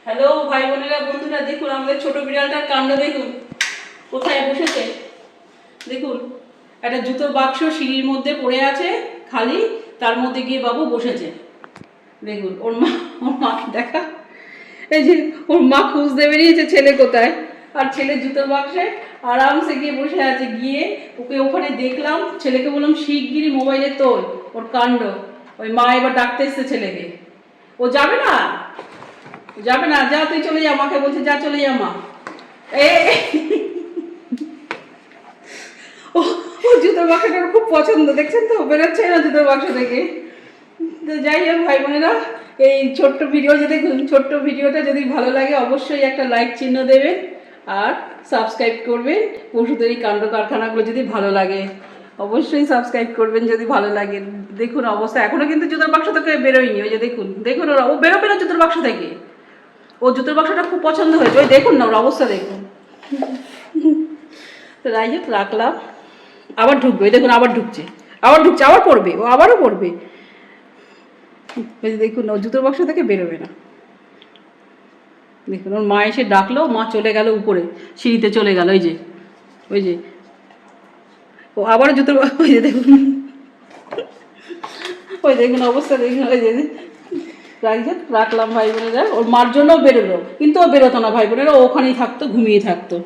Hello ভাই বোনেরা, বন্ধুরা, দেখুন আমাদের ছোট বিড়ালটার কাণ্ড দেখুন কোথায় বসেছে। দেখুন একটা জুতোর বাক্স সিঁড়ির মধ্যে পড়ে আছে খালি, তার মধ্যে গিয়ে বাবু বসেছে। দেখুন ওর মাকে দেখা, এই যে ওর মা খুঁজতে বেরিয়েছে ছেলে কোথায়, আর ছেলে জুতোর বাক্সে আরামসে গিয়ে বসে আছে। গিয়ে ওকে ওখানে দেখলাম, ছেলেকে বললাম শিগগিরই মোবাইলে তোল। ওর কাণ্ড, ওই মা এবার ডাকতে এসছে ছেলেকে। ও যাবে না, যাবে না, যা তুই চলে যা, মাকে বলছে যা চলে যা মা। ও জুতোর বাক্সটা খুব পছন্দ, দেখছেন তো বেরোচ্ছে না জুতোর বাক্স থেকে। তো যাই হোক ভাই বোনেরা, এই ছোট্ট ভিডিও যদি ছোট্ট ভিডিওটা যদি ভালো লাগে অবশ্যই একটা লাইক চিহ্ন দেবেন আর সাবস্ক্রাইব করবেন। পশুদের এই কাণ্ড কারখানাগুলো যদি ভালো লাগে অবশ্যই সাবস্ক্রাইব করবেন যদি ভালো লাগে। দেখুন অবস্থা, এখনো কিন্তু জুতোর বাক্স থেকে বেরোয়নি। ওই যে দেখুন দেখুন ওরা, ও বেরোবে না জুতোর বাক্স থেকে। ও জুতোর বাক্সটা খুব পছন্দ হয়েছে, ওই দেখুন না ওর অবস্থা দেখুন। তো যাই হোক রাখলাম, আবার ঢুকবে, ওই দেখুন আবার ঢুকছে, আবার ঢুকছে, আবার পড়বে, ও আবারও পড়বে। ওই যে দেখুন ও জুতোর বাক্স থেকে বেরোবে না। দেখুন ওর মা এসে ডাকলো, মা চলে গেল উপরে, সিঁড়িতে চলে গেল। ওই যে ওই যে ও আবারও জুতোর, ওই যে দেখুন, ওই দেখুন অবস্থা দেখুন। ওই যে রাখলাম ভাই বোনেরা, ওর মার জন্য বেরোলো, কিন্তু ও বেরোতো না ভাই বোনেরা, ও ওখানেই থাকতো, ঘুমিয়ে থাকতো।